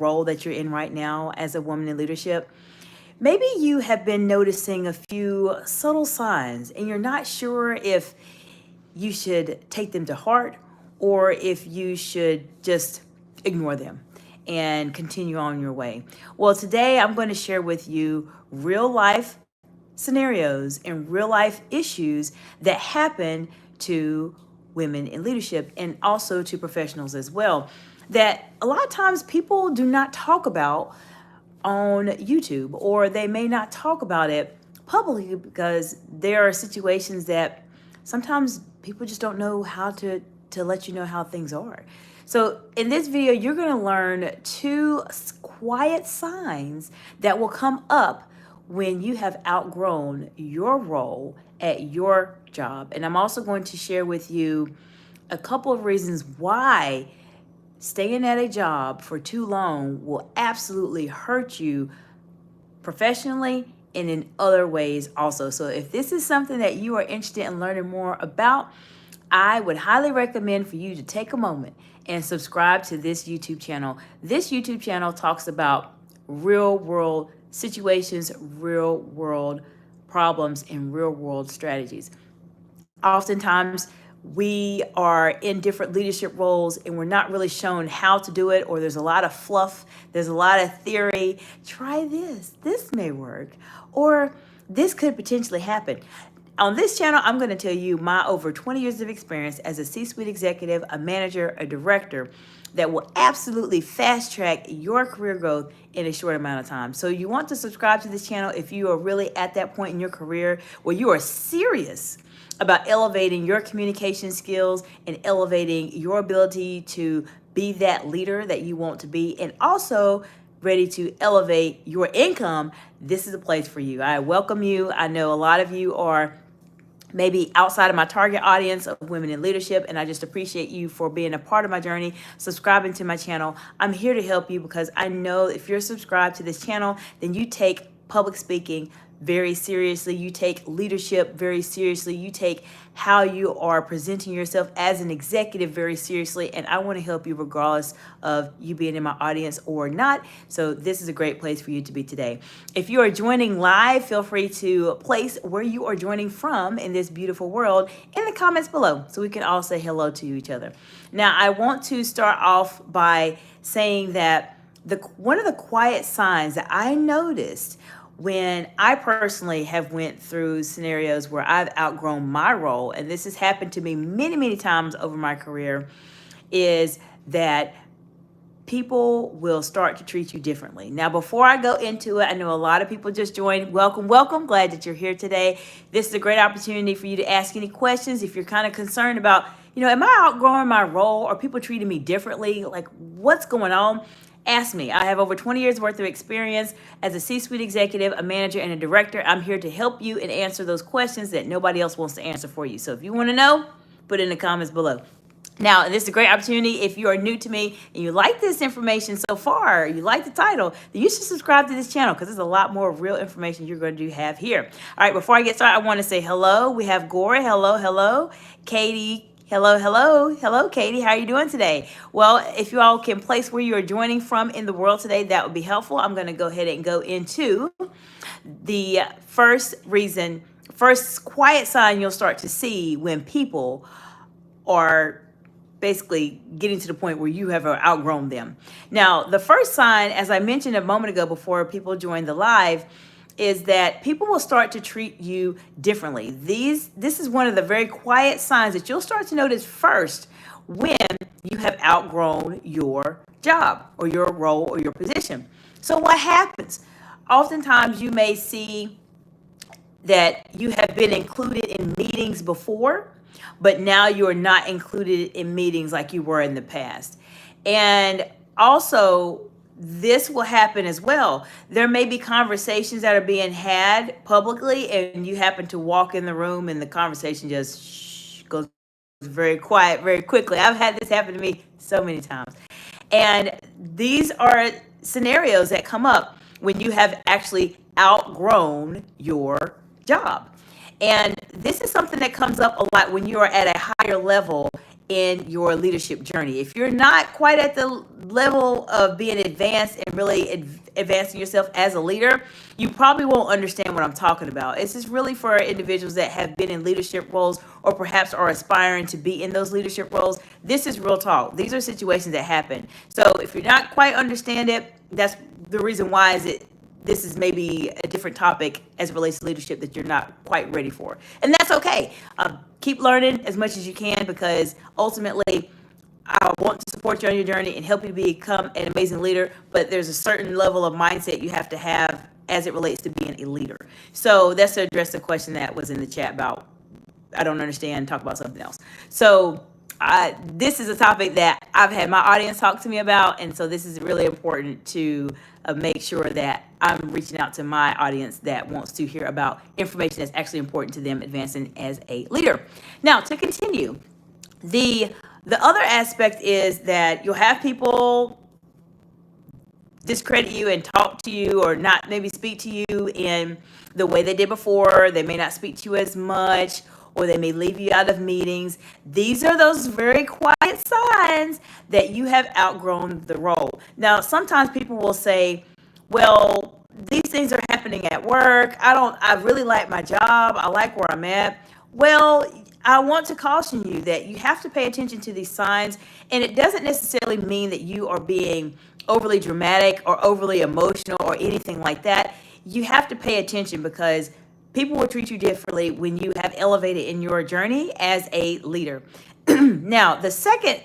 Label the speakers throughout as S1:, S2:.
S1: role that you're in right now as a woman in leadership, maybe you have been noticing a few subtle signs and you're not sure if you should take them to heart or if you should just ignore them and continue on your way. Well, today I'm going to share with you real life scenarios and real life issues that happen to women in leadership and also to professionals as well, that a lot of times people do not talk about on YouTube, or they may not talk about it publicly because there are situations that sometimes people just don't know how to let you know how things are. So in this video, you're going to learn two quiet signs that will come up when you have outgrown your role at your job. And I'm also going to share with you a couple of reasons why staying at a job for too long will absolutely hurt you professionally and in other ways also. So if this is something that you are interested in learning more about, I would highly recommend for you to take a moment and subscribe to this YouTube channel. This YouTube channel talks about real world situations, real world problems, and real world strategies. Oftentimes, we are in different leadership roles and we're not really shown how to do it, or there's a lot of fluff, there's a lot of theory. Try this may work, or this could potentially happen. On this channel, I'm going to tell you my over 20 years of experience as a C-suite executive, a manager, a director that will absolutely fast track your career growth in a short amount of time. So you want to subscribe to this channel if you are really at that point in your career where you are serious about elevating your communication skills and elevating your ability to be that leader that you want to be, and also ready to elevate your income. This is a place for you. I welcome you. I know a lot of you are maybe outside of my target audience of women in leadership, and I just appreciate you for being a part of my journey, subscribing to my channel. I'm here to help you because I know if you're subscribed to this channel, then you take public speaking very seriously, you take leadership very seriously, you take how you are presenting yourself as an executive very seriously, and I want to help you regardless of you being in my audience or not. So this is a great place for you to be today. If you are joining live, feel free to place where you are joining from in this beautiful world in the comments below so we can all say hello to each other. Now, I want to start off by saying that one of the quiet signs that I noticed when I personally have went through scenarios where I've outgrown my role, and this has happened to me many, many times over my career, is that people will start to treat you differently. Now, before I go into it, I know a lot of people just joined. Welcome, welcome. Glad that you're here today. This is a great opportunity for you to ask any questions if you're kind of concerned about, am I outgrowing my role? Are people treating me differently? Like, what's going on? Ask me. I have over 20 years worth of experience as a C-suite executive, a manager, and a director. I'm here to help you and answer those questions that nobody else wants to answer for you. So if you want to know, put it in the comments below. Now, this is a great opportunity. If you are new to me and you like this information so far, you like the title, then you should subscribe to this channel because there's a lot more real information you're going to have here. All right, before I get started, I want to say hello. We have Gore. Hello, hello. Katie. Hello, hello. Hello, Katie. How are you doing today? Well, if you all can place where you are joining from in the world today, that would be helpful. I'm going to go ahead and go into the first quiet sign you'll start to see when people are basically getting to the point where you have outgrown them. Now, the first sign, as I mentioned a moment ago before people joined the live, is that people will start to treat you differently. This is one of the very quiet signs that you'll start to notice first when you have outgrown your job or your role or your position. So what happens? Oftentimes you may see that you have been included in meetings before, but now you are not included in meetings like you were in the past. And also, this will happen as well. There may be conversations that are being had publicly, and you happen to walk in the room and the conversation just goes very quiet very quickly. I've had this happen to me so many times. And these are scenarios that come up when you have actually outgrown your job. And this is something that comes up a lot when you are at a higher level in your leadership journey. If you're not quite at the level of being advanced and really advancing yourself as a leader, you probably won't understand what I'm talking about. This is really for individuals that have been in leadership roles or perhaps are aspiring to be in those leadership roles. This is real talk. These are situations that happen. So if you're not quite understand it, that's the reason why this is maybe a different topic as it relates to leadership that you're not quite ready for. And that's okay. Keep learning as much as you can, because ultimately I want to support you on your journey and help you become an amazing leader. But there's a certain level of mindset you have to have as it relates to being a leader. So that's to address the question that was in the chat about, I don't understand, talk about something else. So this is a topic that I've had my audience talk to me about, and so this is really important to make sure that I'm reaching out to my audience that wants to hear about information that's actually important to them advancing as a leader. Now, to continue, the other aspect is that you'll have people discredit you and talk to you, or not maybe speak to you in the way they did before. They may not speak to you as much, or they may leave you out of meetings. These are those very quiet signs that you have outgrown the role. Now, sometimes people will say, well, these things are happening at work. I really like my job. I like where I'm at. Well, I want to caution you that you have to pay attention to these signs, and it doesn't necessarily mean that you are being overly dramatic or overly emotional or anything like that. You have to pay attention, because people will treat you differently when you have elevated in your journey as a leader. Now, the second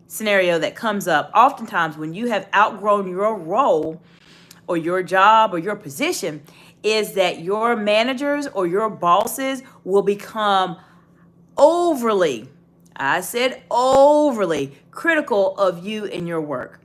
S1: scenario that comes up oftentimes when you have outgrown your role or your job or your position is that your managers or your bosses will become overly, I said overly, critical of you and your work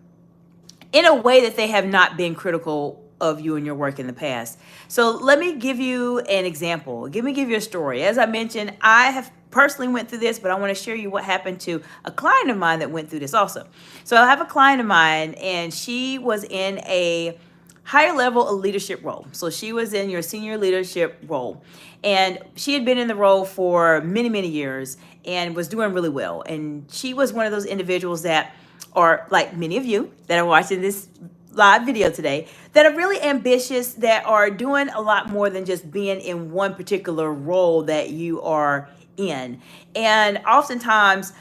S1: in a way that they have not been critical of you and your work in the past. So let me give you an example. Give you a story. As I mentioned, I have personally went through this, but I want to share you what happened to a client of mine that went through this also. So I have a client of mine, and she was in a higher level of leadership role. So she was in your senior leadership role, and she had been in the role for many, many years and was doing really well. And she was one of those individuals that are like many of you that are watching this live video today, that are really ambitious, that are doing a lot more than just being in one particular role that you are in. And oftentimes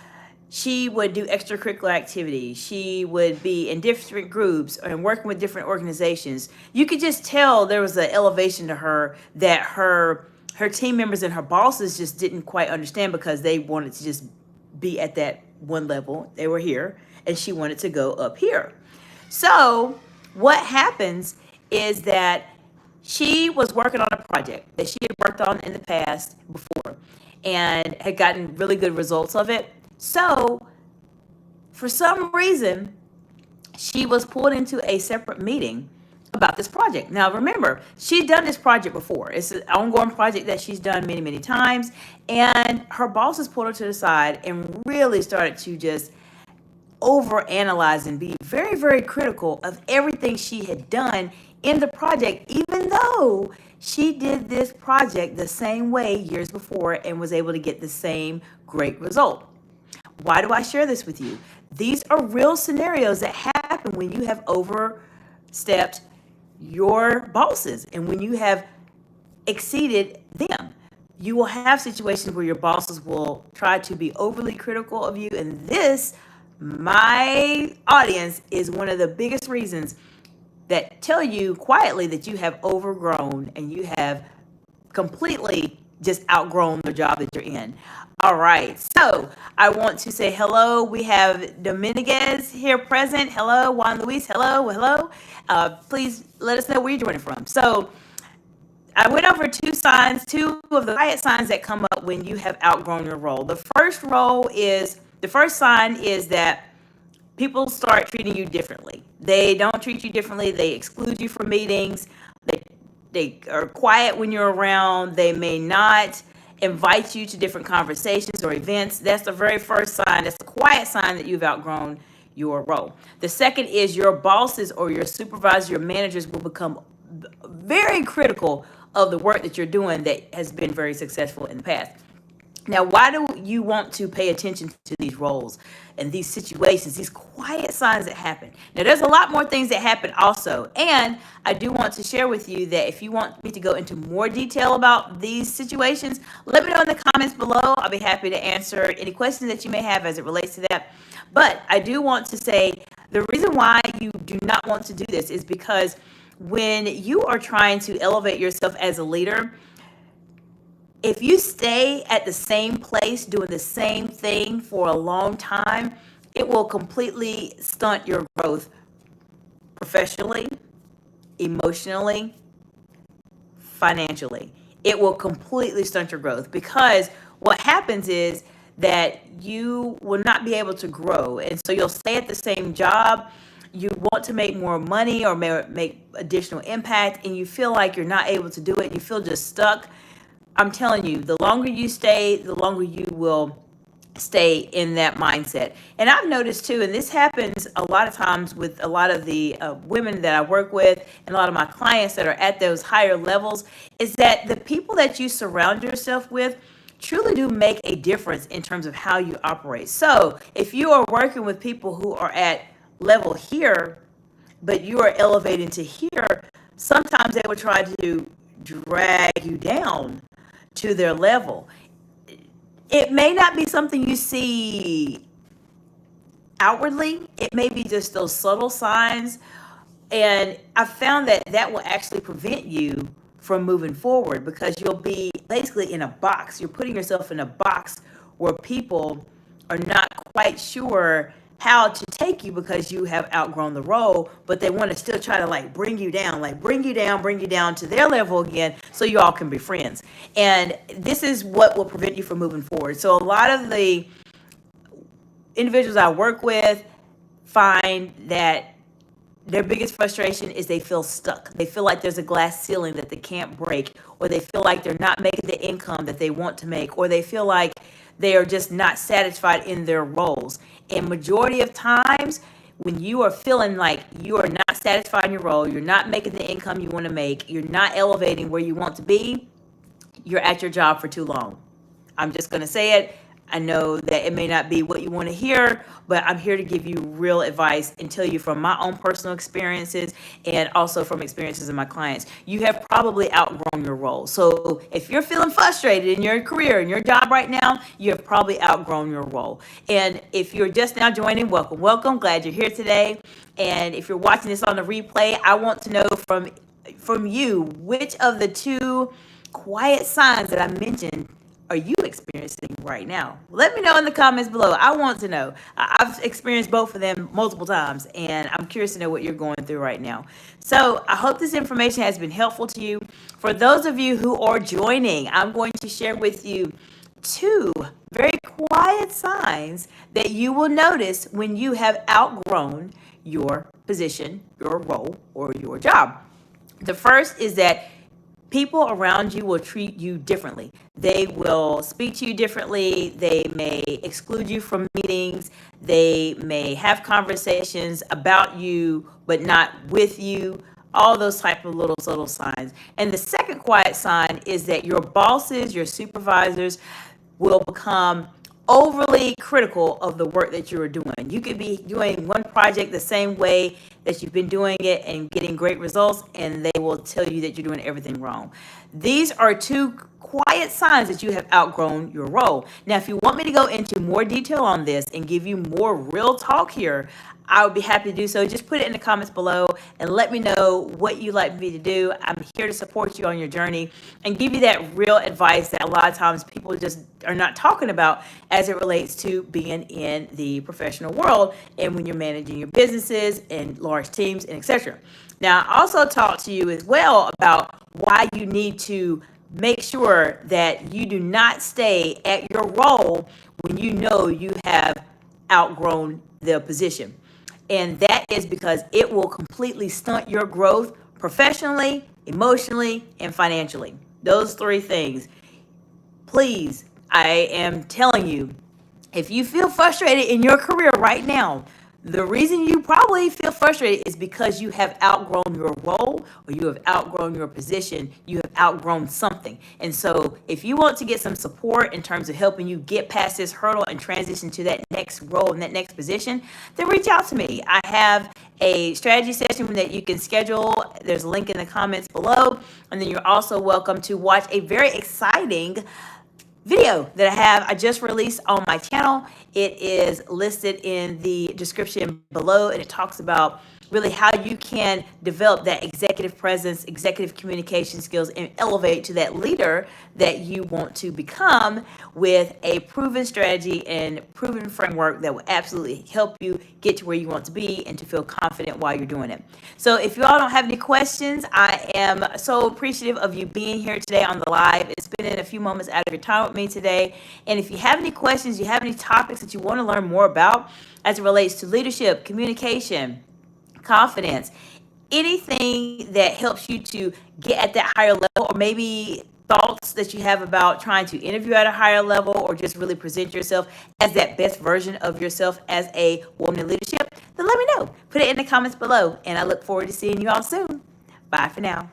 S1: she would do extracurricular activities. She would be in different groups and working with different organizations. You could just tell there was an elevation to her that her team members and her bosses just didn't quite understand, because they wanted to just be at that one level. They were here, and she wanted to go up here. So what happens is that she was working on a project that she had worked on in the past before and had gotten really good results of it. So for some reason, she was pulled into a separate meeting about this project. Now, remember, she'd done this project before. It's an ongoing project that she's done many, many times. And her bosses pulled her to the side and really started to just overanalyze and be very, very critical of everything she had done in the project, even though she did this project the same way years before and was able to get the same great result. Why do I share this with you? These are real scenarios that happen when you have overstepped your bosses and when you have exceeded them. You will have situations where your bosses will try to be overly critical of you, and this, my audience, is one of the biggest reasons that tell you quietly that you have overgrown and you have completely just outgrown the job that you're in. All right, so I want to say hello. We have Dominguez here present. Hello, Juan Luis. Hello. Please let us know where you're joining from. So I went over two of the quiet signs that come up when you have outgrown your role. The first sign is that people start treating you differently. They don't treat you differently. They exclude you from meetings. They are quiet when you're around. They may not invite you to different conversations or events. That's the very first sign. That's a quiet sign that you've outgrown your role. The second is your bosses or your supervisors, your managers will become very critical of the work that you're doing that has been very successful in the past. Now, why do you want to pay attention to these roles and these situations, these quiet signs that happen? Now, there's a lot more things that happen also. And I do want to share with you that if you want me to go into more detail about these situations, let me know in the comments below. I'll be happy to answer any questions that you may have as it relates to that. But I do want to say the reason why you do not want to do this is because when you are trying to elevate yourself as a leader, if you stay at the same place doing the same thing for a long time, it will completely stunt your growth professionally, emotionally, financially. It will completely stunt your growth because what happens is that you will not be able to grow. And so you'll stay at the same job. You want to make more money or make additional impact, and you feel like you're not able to do it. You feel just stuck. I'm telling you, the longer you stay, the longer you will stay in that mindset. And I've noticed too, and this happens a lot of times with a lot of the women that I work with and a lot of my clients that are at those higher levels, is that the people that you surround yourself with truly do make a difference in terms of how you operate. So if you are working with people who are at level here, but you are elevating to here, sometimes they will try to drag you down to their level. It may not be something you see outwardly. It may be just those subtle signs. And I found that that will actually prevent you from moving forward because you'll be basically in a box. You're putting yourself in a box where people are not quite sure how to take you because you have outgrown the role, but they want to still try to bring you down, bring you down to their level again so you all can be friends. And this is what will prevent you from moving forward. So a lot of the individuals I work with find that their biggest frustration is they feel stuck. They feel like there's a glass ceiling that they can't break, or they feel like they're not making the income that they want to make, or they feel like they are just not satisfied in their roles. And majority of times, when you are feeling like you are not satisfied in your role, you're not making the income you want to make, you're not elevating where you want to be, you're at your job for too long. I'm just going to say it. I know that it may not be what you want to hear, but I'm here to give you real advice and tell you from my own personal experiences and also from experiences of my clients. You have probably outgrown your role. So if you're feeling frustrated in your career, in your job right now, you have probably outgrown your role. And if you're just now joining, welcome, welcome. Glad you're here today. And if you're watching this on the replay, I want to know from you, which of the two quiet signs that I mentioned are you experiencing right now? Let me know in the comments below. I want to know. I've experienced both of them multiple times, and I'm curious to know what you're going through right now. So I hope this information has been helpful to you. For those of you who are joining, I'm going to share with you two very quiet signs that you will notice when you have outgrown your position, your role, or your job. The first is that people around you will treat you differently. They will speak to you differently. They may exclude you from meetings. They may have conversations about you, but not with you. All those type of little subtle signs. And the second quiet sign is that your bosses, your supervisors will become overly critical of the work that you are doing. You could be doing one project the same way that you've been doing it and getting great results, and they will tell you that you're doing everything wrong. These are two quiet signs that you have outgrown your role. Now, if you want me to go into more detail on this and give you more real talk here, I would be happy to do so. Just put it in the comments below and let me know what you'd like me to do. I'm here to support you on your journey and give you that real advice that a lot of times people just are not talking about as it relates to being in the professional world and when you're managing your businesses and large teams and etc. Now, I also talk to you as well about why you need to make sure that you do not stay at your role when you know you have outgrown the position. And that is because it will completely stunt your growth professionally, emotionally, and financially. Those three things. Please, I am telling you, if you feel frustrated in your career right now, The reason you probably feel frustrated is because you have outgrown your role or you have outgrown your position. You have outgrown something. And so if you want to get some support in terms of helping you get past this hurdle and transition to that next role and that next position, then reach out to me. I have a strategy session that you can schedule. There's a link in the comments below. And then you're also welcome to watch a very exciting video that I just released on my channel. It is listed in the description below, and it talks about really how you can develop that executive presence, executive communication skills, and elevate to that leader that you want to become with a proven strategy and proven framework that will absolutely help you get to where you want to be and to feel confident while you're doing it. So if you all don't have any questions, I am so appreciative of you being here today on the live and spending a few moments out of your time with me today. And if you have any questions, you have any topics that you want to learn more about as it relates to leadership, communication, confidence, anything that helps you to get at that higher level, or maybe thoughts that you have about trying to interview at a higher level or just really present yourself as that best version of yourself as a woman in leadership, then let me know. Put it in the comments below, and I look forward to seeing you all soon. Bye for now.